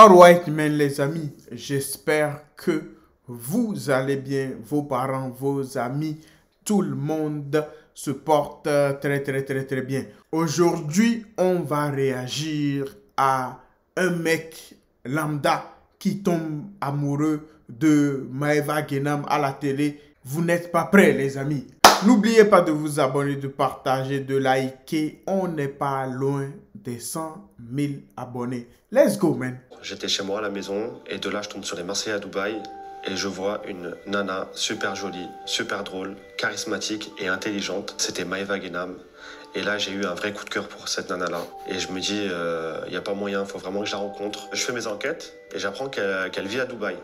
Alright, mais les amis, j'espère que vous allez bien, vos parents, vos amis, tout le monde se porte très bien. Aujourd'hui, on va réagir à un mec lambda qui tombe amoureux de Maeva Guénam à la télé. Vous n'êtes pas prêts, les amis. N'oubliez pas de vous abonner, de partager, de liker. On n'est pas loin des 100 000 abonnés. Let's go, man. J'étais chez moi à la maison et de là je tombe sur les Marseillais à Dubaï et je vois une nana super jolie, super drôle, charismatique et intelligente. C'était Maeva Guénam. Et là j'ai eu un vrai coup de cœur pour cette nana-là. Et je me dis, il n'y a pas moyen, il faut vraiment que je la rencontre. Je fais mes enquêtes et j'apprends qu'elle vit à Dubaï.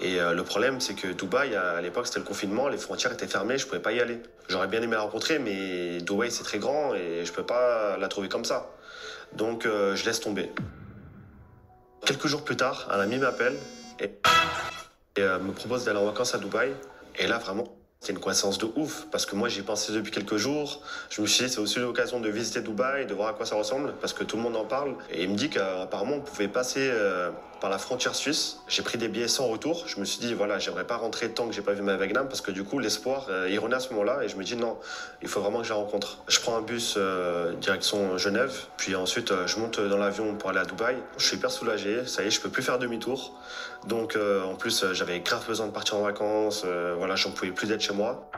Et le problème, c'est que Dubaï, à l'époque, c'était le confinement, les frontières étaient fermées, je pouvais pas y aller. J'aurais bien aimé la rencontrer, mais Dubaï, c'est très grand et je peux pas la trouver comme ça. Donc, je laisse tomber. Quelques jours plus tard, un ami m'appelle et me propose d'aller en vacances à Dubaï. Et là, vraiment, c'est une coïncidence de ouf, parce que moi, j'y pensais depuis quelques jours. Je me suis dit, c'est aussi l'occasion de visiter Dubaï, de voir à quoi ça ressemble, parce que tout le monde en parle. Et il me dit qu'apparemment, on pouvait passer par la frontière suisse. J'ai pris des billets sans retour. Je me suis dit, voilà, j'aimerais pas rentrer tant que j'ai pas vu ma Guénam, parce que du coup, l'espoir, il renaît à ce moment-là. Et je me dis, non, il faut vraiment que je la rencontre. Je prends un bus direction Genève, puis ensuite, je monte dans l'avion pour aller à Dubaï. Je suis hyper soulagé. Ça y est, je peux plus faire demi-tour. Donc, en plus, j'avais grave besoin de partir en vacances. Voilà, j'en pouvais plus d'être chez moi.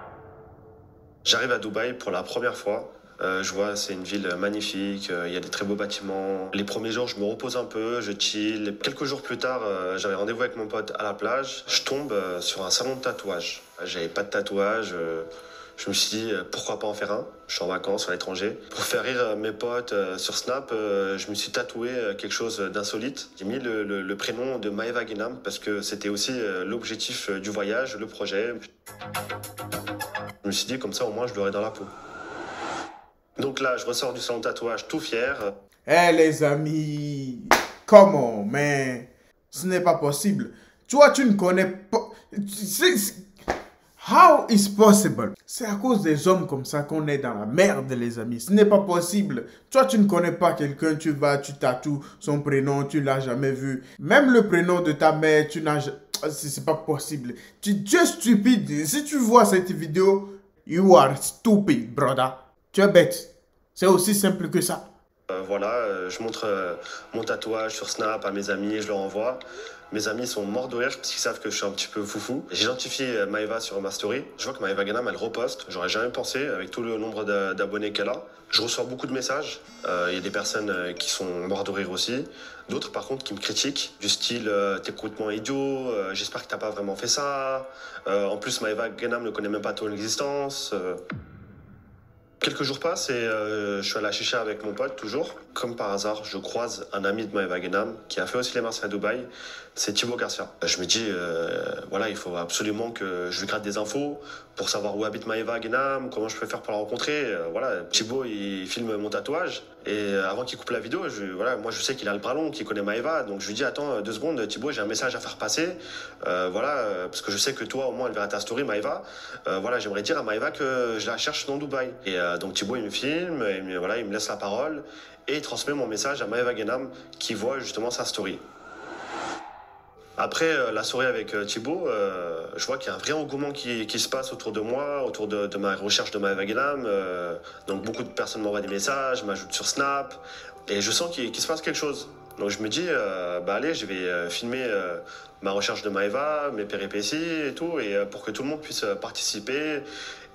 J'arrive à Dubaï pour la première fois. Je vois, c'est une ville magnifique, il y a des très beaux bâtiments. Les premiers jours, je me repose un peu, je chill. Quelques jours plus tard, j'avais rendez-vous avec mon pote à la plage. Je tombe sur un salon de tatouage. J'avais pas de tatouage. Je me suis dit, pourquoi pas en faire un? Je suis en vacances à l'étranger. Pour faire rire mes potes sur Snap, je me suis tatoué quelque chose d'insolite. J'ai mis le prénom de Maeva Guénam parce que c'était aussi l'objectif du voyage, le projet. Je me suis dit, comme ça, au moins, je l'aurai dans la peau. Donc là, je ressors du salon de tatouage tout fier. Les amis, come on, man. Ce n'est pas possible. Toi, tu ne connais pas... How is possible? C'est à cause des hommes comme ça qu'on est dans la merde, les amis. Ce n'est pas possible. Toi, tu ne connais pas quelqu'un, tu vas, tu tatoues son prénom, tu l'as jamais vu. Même le prénom de ta mère, tu n'as jamais... C'est pas possible. Tu es stupide. Si tu vois cette vidéo, you are stupid, brother. Tu es bête. C'est aussi simple que ça. Voilà, je montre mon tatouage sur Snap à mes amis, je leur envoie. Mes amis sont morts de rire parce qu'ils savent que je suis un petit peu foufou. J'identifie Maeva sur ma story. Je vois que Maeva Guénam, elle reposte. J'aurais jamais pensé avec tout le nombre d'abonnés qu'elle a. Je reçois beaucoup de messages. Il y a des personnes qui sont morts de rire aussi. D'autres, par contre, qui me critiquent. Du style, t'es complètement idiot, j'espère que t'as pas vraiment fait ça. En plus, Maeva Guénam ne connaît même pas ton existence. Quelques jours passent et je suis à la chicha avec mon pote, toujours. Comme par hasard, je croise un ami de Maeva Guénam qui a fait aussi les Marseillais à Dubaï. C'est Thibaut Garcia. Je me dis, voilà, il faut absolument que je lui gratte des infos pour savoir où habite Maeva Guénam, comment je peux faire pour la rencontrer. Voilà, Thibaut, il filme mon tatouage. Et avant qu'il coupe la vidéo, voilà, moi je sais qu'il a le bras long, qu'il connaît Maeva. Donc je lui dis, attends 2 secondes, Thibaut, j'ai un message à faire passer. Voilà, parce que je sais que toi, au moins, elle verra ta story, Maeva. Voilà, j'aimerais dire à Maeva que je la cherche dans Dubaï. Et donc Thibaut, il me filme, voilà, il me laisse la parole. Et il transmet mon message à Maeva Guénam qui voit justement sa story. Après la soirée avec Thibaut, je vois qu'il y a un vrai engouement qui se passe autour de moi, autour de ma recherche de Maeva Guénam. Donc beaucoup de personnes m'envoient des messages, m'ajoutent sur Snap. Et je sens qu'il se passe quelque chose. Donc je me dis, bah allez, je vais filmer ma recherche de Maeva, mes péripéties et tout, et pour que tout le monde puisse participer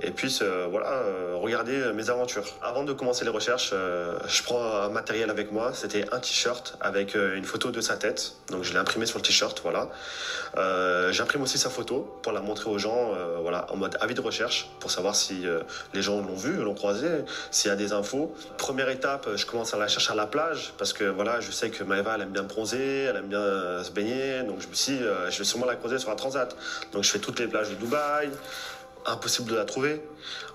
et puisse voilà, regarder mes aventures. Avant de commencer les recherches, je prends un matériel avec moi. C'était un t-shirt avec une photo de sa tête. Donc je l'ai imprimé sur le t-shirt, voilà. J'imprime aussi sa photo pour la montrer aux gens, voilà, en mode avis de recherche, pour savoir si les gens l'ont vu, l'ont croisé, s'il y a des infos. Première étape, je commence à la chercher à la plage, parce que voilà, je sais que Maeva, elle aime bien bronzer, elle aime bien se baigner, donc je me suis dit, je vais sûrement la croiser sur la transat. Donc je fais toutes les plages de Dubaï. Impossible de la trouver.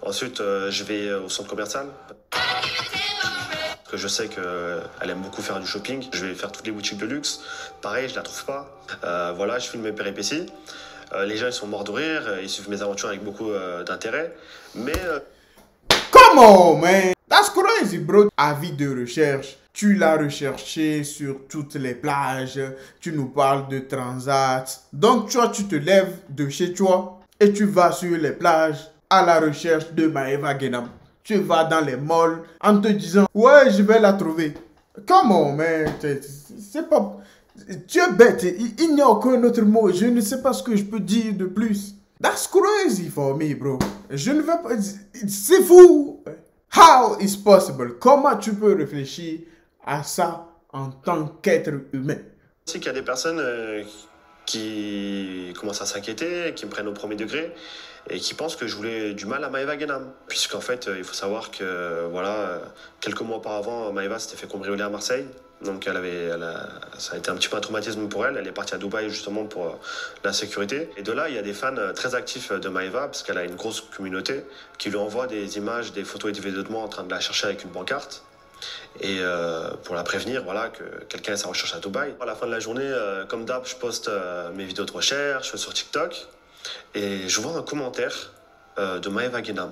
Ensuite, je vais au centre commercial. Parce que je sais qu'elle aime beaucoup faire du shopping. Je vais faire toutes les boutiques de luxe. Pareil, je la trouve pas. Voilà, je filme mes péripéties. Les gens, ils sont morts de rire. Ils suivent mes aventures avec beaucoup d'intérêt. Mais... Come on, man. That's crazy, bro. Avis de recherche. Tu l'as recherché sur toutes les plages. Tu nous parles de transat. Donc, toi, tu te lèves de chez toi et tu vas sur les plages à la recherche de Maeva Genam. Tu vas dans les malls en te disant, ouais, je vais la trouver. Come on, man. C'est pas... Tu es bête. Il n'y a aucun autre mot. Je ne sais pas ce que je peux dire de plus. That's crazy for me, bro. Je ne veux pas... C'est fou. How is possible? Comment tu peux réfléchir à ça en tant qu'être humain? C'est qu'il y a des personnes qui commencent à s'inquiéter, qui me prennent au premier degré et qui pensent que je voulais du mal à Maeva Genam. Puisqu'en fait, il faut savoir que voilà, quelques mois auparavant, Maeva s'était fait cambrioler à Marseille. Donc ça a été un petit peu un traumatisme pour elle. Elle est partie à Dubaï justement pour la sécurité. Et de là, il y a des fans très actifs de Maeva parce qu'elle a une grosse communauté qui lui envoie des images, des photos et des vidéos de moi en train de la chercher avec une pancarte. Et pour la prévenir, voilà, que quelqu'un est à sa recherche à Dubaï. À la fin de la journée, comme d'hab, je poste mes vidéos de recherche sur TikTok et je vois un commentaire de Maeva Genam.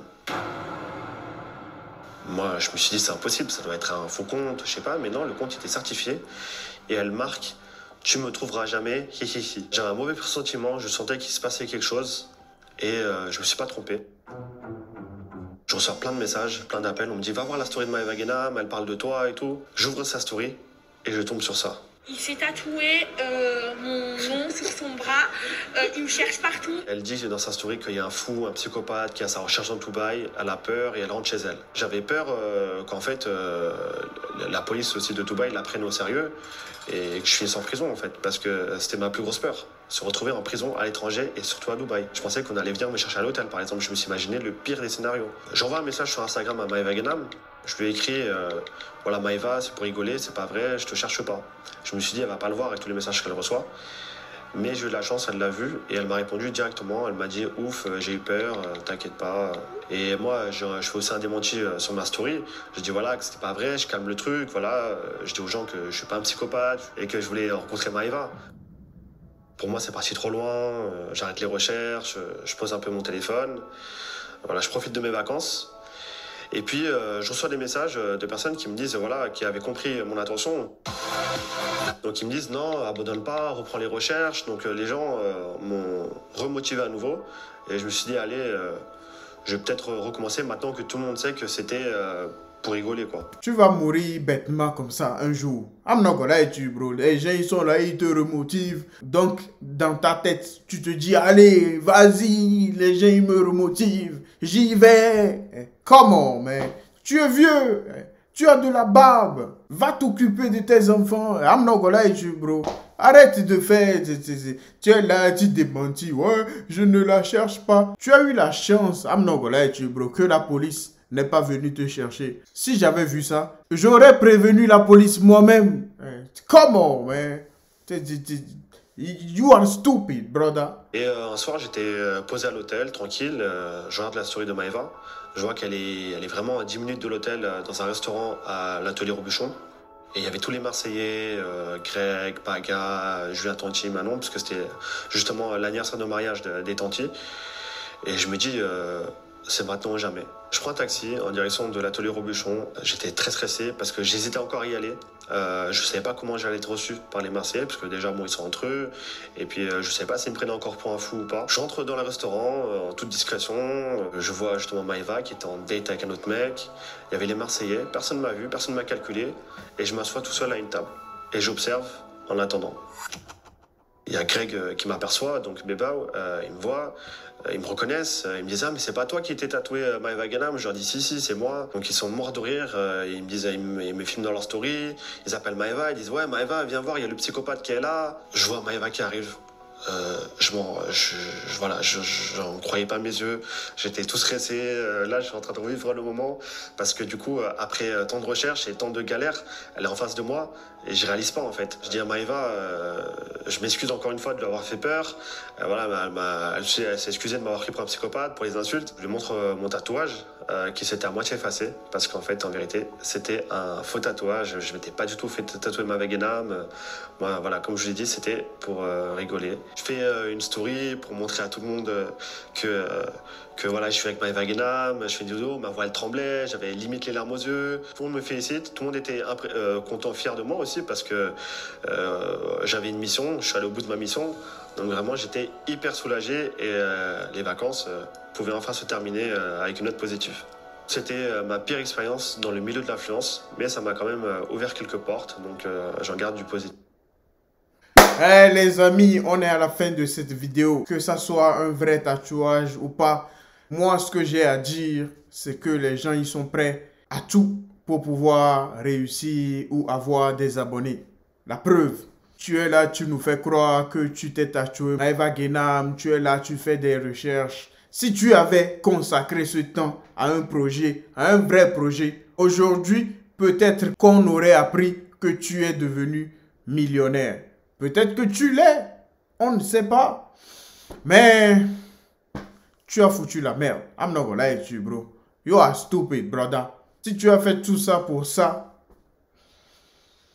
Moi, je me suis dit, c'est impossible, ça doit être un faux compte, je sais pas, mais non, le compte était certifié et elle marque « Tu me trouveras jamais, hi hi hi ». J'avais un mauvais pressentiment, je sentais qu'il se passait quelque chose et je me suis pas trompé. Je reçois plein de messages, plein d'appels. On me dit, va voir la story de Maeva Genam, elle parle de toi et tout. J'ouvre sa story et je tombe sur ça. Il s'est tatoué mon nom sur son bras. Il me cherche partout. Elle dit dans sa story qu'il y a un fou, un psychopathe qui a sa recherche dans Dubaï. Elle a peur et elle rentre chez elle. J'avais peur qu'en fait, la police aussi de Dubaï la prenne au sérieux et que je finisse en prison en fait. Parce que c'était ma plus grosse peur. Se retrouver en prison à l'étranger et surtout à Dubaï. Je pensais qu'on allait venir me chercher à l'hôtel par exemple. Je me suis imaginé le pire des scénarios. J'envoie un message sur Instagram à Maeva Genam. Je lui ai écrit voilà Maeva, c'est pour rigoler, c'est pas vrai, je te cherche pas. Je me suis dit, elle va pas le voir avec tous les messages qu'elle reçoit. Mais j'ai eu de la chance, elle l'a vu et elle m'a répondu directement. Elle m'a dit, ouf, j'ai eu peur, t'inquiète pas. Et moi, je fais aussi un démenti sur ma story. Je dis voilà que c'était pas vrai, je calme le truc, voilà. Je dis aux gens que je suis pas un psychopathe et que je voulais rencontrer Maeva. Pour moi, c'est parti trop loin, j'arrête les recherches, je pose un peu mon téléphone. Voilà, je profite de mes vacances. Et puis, je reçois des messages de personnes qui me disent, voilà, qui avaient compris mon intention. Donc, ils me disent, non, abandonne pas, reprends les recherches. Donc, les gens m'ont remotivé à nouveau. Et je me suis dit, allez, je vais peut-être recommencer maintenant que tout le monde sait que c'était pour rigoler, quoi. Tu vas mourir bêtement comme ça un jour. I'm not gonna lie to you, bro. Les gens, ils sont là, ils te remotivent. Donc, dans ta tête, tu te dis, allez, vas-y, les gens, ils me remotivent. J'y vais. Come on, man. Tu es vieux. Tu as de la barbe. Va t'occuper de tes enfants. I'm not gonna lie to you, bro. Arrête de faire. Tu es là, tu démentis. Ouais, je ne la cherche pas. Tu as eu la chance, I'm not gonna lie to you, bro, que la police n'est pas venue te chercher. Si j'avais vu ça, j'aurais prévenu la police moi-même. Come on, man. You are stupid, brother. Et un soir, j'étais posé à l'hôtel, tranquille. Je regarde la story de Maeva. Je vois qu'elle est vraiment à 10 minutes de l'hôtel, dans un restaurant à l'Atelier Robuchon. Et il y avait tous les Marseillais, Greg, Paga, Julien Tanti, Manon, parce que c'était justement l'anniversaire de mariage des Tanti. Et je me dis, c'est maintenant ou jamais. Je prends un taxi en direction de l'Atelier Robuchon. J'étais très stressé parce que j'hésitais encore à y aller. Je ne savais pas comment j'allais être reçu par les Marseillais, parce que déjà, bon, ils sont entre eux. Et puis, je ne savais pas s'ils me prenaient encore pour un fou ou pas. J'entre dans le restaurant, en toute discrétion. Je vois justement Maeva qui était en date avec un autre mec. Il y avait les Marseillais. Personne ne m'a vu, personne ne m'a calculé. Et je m'assois tout seul à une table. Et j'observe en attendant. Il y a Greg qui m'aperçoit, donc Bébao, il me voit, ils me reconnaissent, ils me disent « Ah, mais c'est pas toi qui étais tatoué Maeva Genam ?» Je leur dis « Si, c'est moi. » Donc ils sont morts de rire, ils me disent, ils me filment dans leur story, ils appellent Maeva, ils disent « Ouais, Maeva, viens voir, il y a le psychopathe qui est là. » Je vois Maeva qui arrive. Voilà, j'en croyais pas mes yeux, j'étais tout stressé. Là, je suis en train de revivre le moment parce que du coup, après tant de recherches et tant de galères, elle est en face de moi et je réalise pas en fait. Je dis à Maeva, je m'excuse encore une fois de lui avoir fait peur. Voilà, elle s'est excusée de m'avoir pris pour un psychopathe, pour les insultes. Je lui montre mon tatouage qui s'était à moitié effacé parce qu'en fait, en vérité, c'était un faux tatouage. Je m'étais pas du tout fait tatouer Maeva Genam. Moi, voilà, comme je l'ai dit, c'était pour rigoler. Je fais une story pour montrer à tout le monde que que voilà, je suis avec Maëva Guénam, je fais du dos, ma voix elle tremblait, j'avais limite les larmes aux yeux. Tout le monde me félicite, tout le monde était content, fier de moi aussi parce que j'avais une mission, je suis allé au bout de ma mission. Donc vraiment, j'étais hyper soulagé et les vacances pouvaient enfin se terminer avec une note positive. C'était ma pire expérience dans le milieu de l'influence, mais ça m'a quand même ouvert quelques portes, donc j'en garde du positif. Hey les amis, on est à la fin de cette vidéo. Que ça soit un vrai tatouage ou pas, moi ce que j'ai à dire, c'est que les gens ils sont prêts à tout pour pouvoir réussir ou avoir des abonnés. La preuve, tu es là, tu nous fais croire que tu t'es tatoué Maëva Guénam, tu es là, tu fais des recherches. Si tu avais consacré ce temps à un projet, à un vrai projet, aujourd'hui, peut-être qu'on aurait appris que tu es devenu millionnaire. Peut-être que tu l'es, on ne sait pas. Mais tu as foutu la merde. I'm not gonna lie to you, bro. You are stupid, brother. Si tu as fait tout ça pour ça,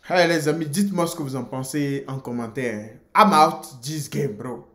hey les amis, dites-moi ce que vous en pensez en commentaire. I'm out this game, bro.